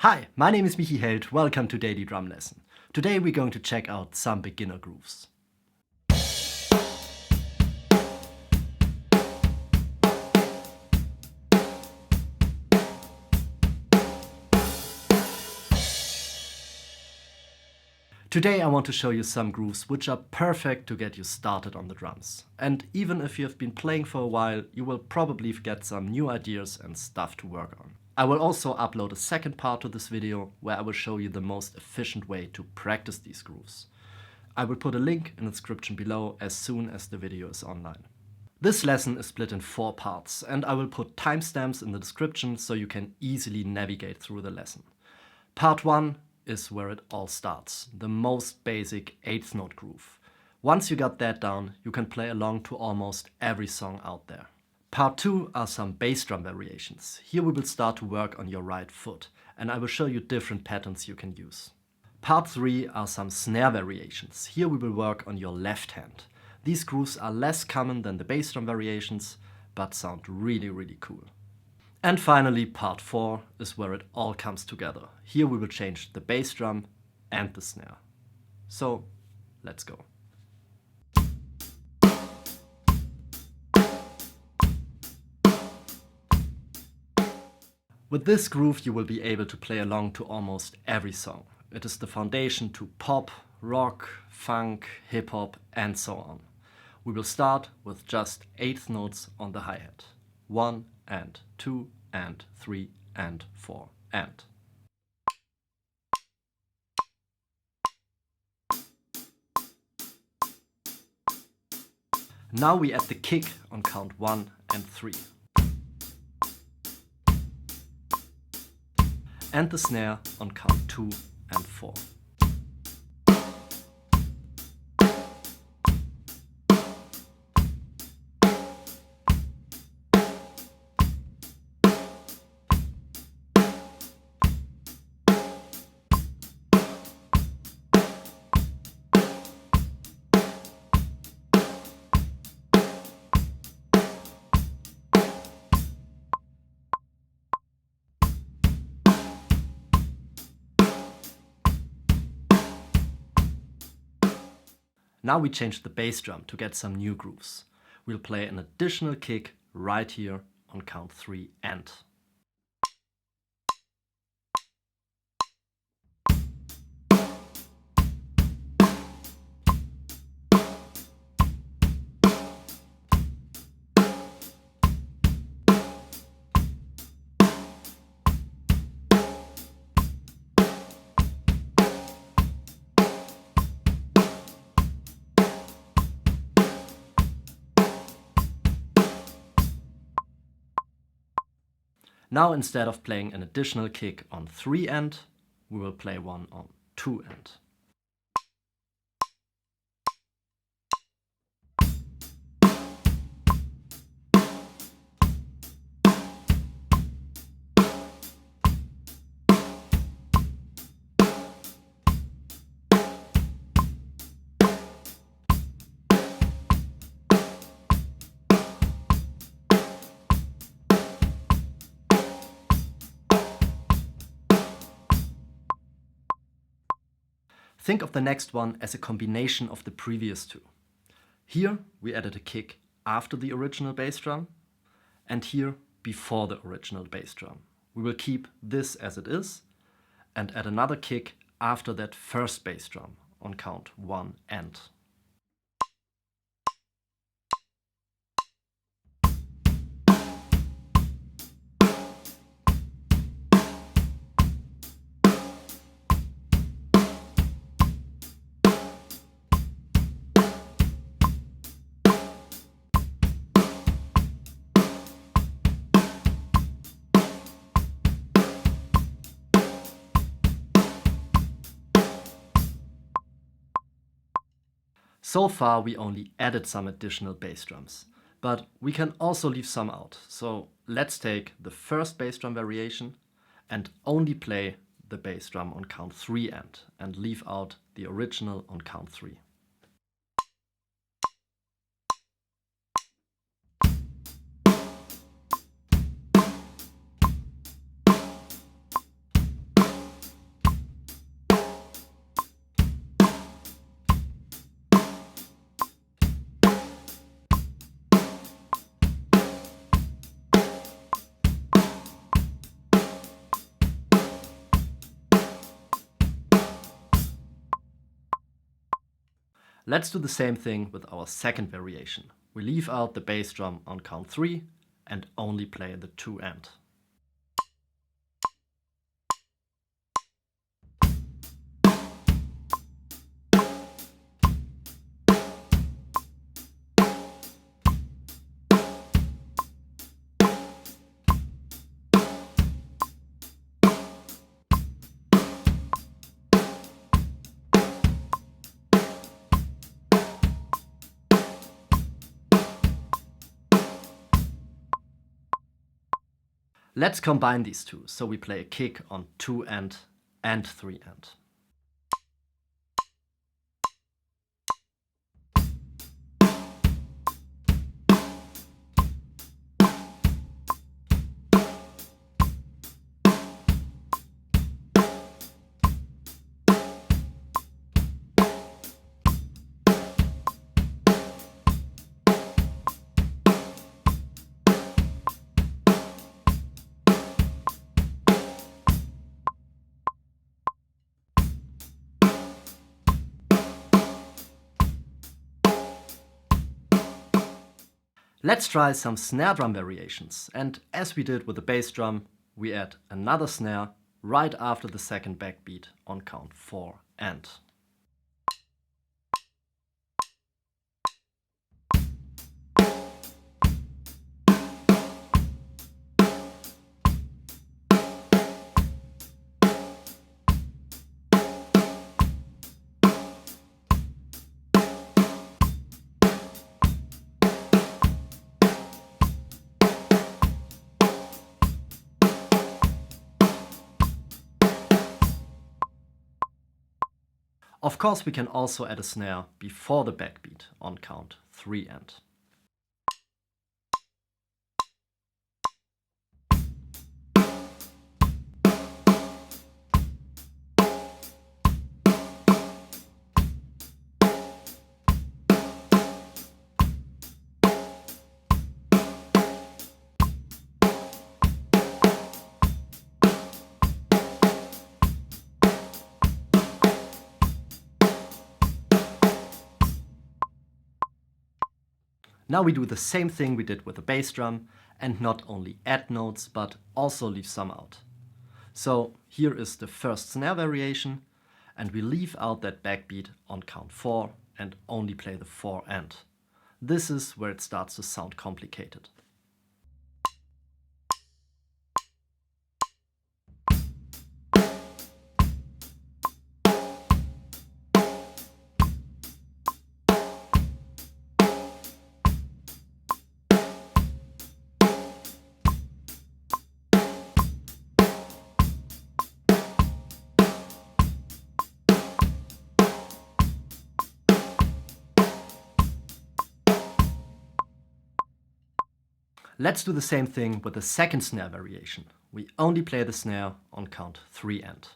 Hi, my name is Michi Held, welcome to Daily Drum Lesson. Today we're going to check out some beginner grooves. Today I want to show you some grooves which are perfect to get you started on the drums. And even if you have been playing for a while, you will probably get some new ideas and stuff to work on. I will also upload a second part to this video where I will show you the most efficient way to practice these grooves. I will put a link in the description below as soon as the video is online. This lesson is split in 4 parts and I will put timestamps in the description so you can easily navigate through the lesson. Part 1 is where it all starts, the most basic 8th note groove. Once you got that down, you can play along to almost every song out there. Part 2 are some bass drum variations. Here we will start to work on your right foot, and I will show you different patterns you can use. Part 3 are some snare variations. Here we will work on your left hand. These grooves are less common than the bass drum variations, but sound really cool. And finally, part 4 is where it all comes together. Here we will change the bass drum and the snare. So, let's go. With this groove you will be able to play along to almost every song. It is the foundation to pop, rock, funk, hip-hop and so on. We will start with just 8th notes on the hi-hat. 1 and 2 and 3 and 4 and. Now we add the kick on count 1 and 3. And the snare on count 2 and 4. Now we change the bass drum to get some new grooves. We'll play an additional kick right here on count 3 and. Now instead of playing an additional kick on 3 and, we will play one on 2 and. Think of the next one as a combination of the previous two. Here we added a kick after the original bass drum and here before the original bass drum. We will keep this as it is and add another kick after that first bass drum on count 1 and. So far we only added some additional bass drums, but we can also leave some out. So let's take the first bass drum variation and only play the bass drum on count 3 and leave out the original on count 3. Let's do the same thing with our second variation. We leave out the bass drum on count 3 and only play the 2 end. Let's combine these two, so we play a kick on 2 end and 3 end. Let's try some snare drum variations, and as we did with the bass drum, we add another snare right after the second backbeat on count 4 and. Of course, we can also add a snare before the backbeat on count 3 and. Now we do the same thing we did with the bass drum and not only add notes but also leave some out. So here is the first snare variation, and we leave out that backbeat on count 4 and only play the 4 end. This is where it starts to sound complicated. Let's do the same thing with the second snare variation. We only play the snare on count 3 and.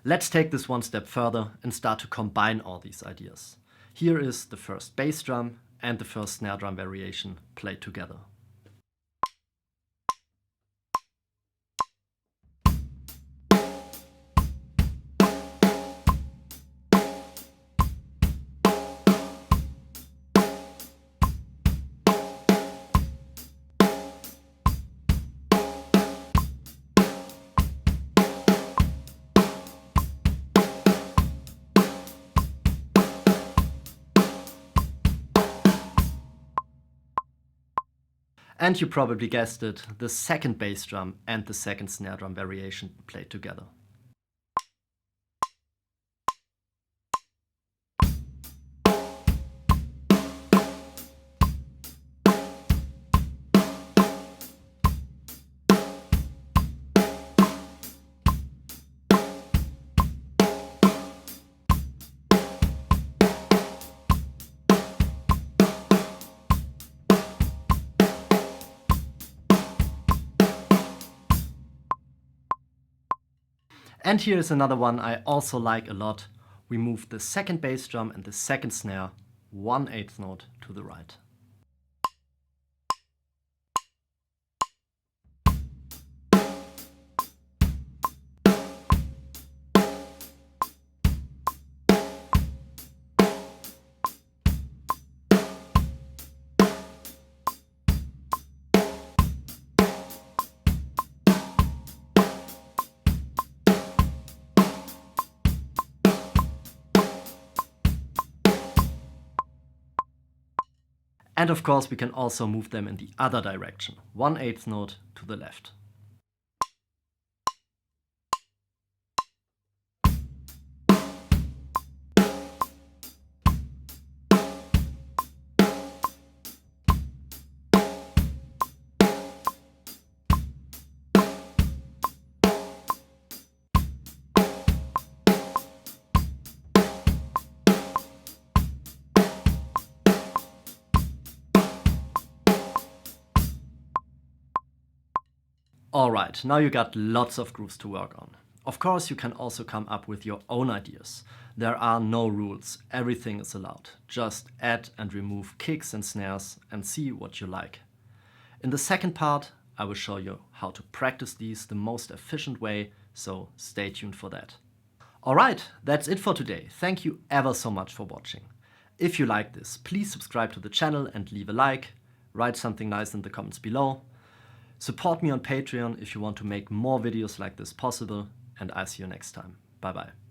Let's take this one step further and start to combine all these ideas. Here is the first bass drum and the first snare drum variation played together. And you probably guessed it, the second bass drum and the second snare drum variation played together. And here is another one I also like a lot. We move the second bass drum and the second snare 1/8 note to the right. And of course, we can also move them in the other direction, 1/8 note to the left. Alright, now you got lots of grooves to work on. Of course, you can also come up with your own ideas. There are no rules, everything is allowed. Just add and remove kicks and snares and see what you like. In the second part, I will show you how to practice these the most efficient way, so stay tuned for that. Alright, that's it for today. Thank you ever so much for watching. If you like this, please subscribe to the channel and leave a like. Write something nice in the comments below. Support me on Patreon if you want to make more videos like this possible, and I'll see you next time. Bye bye.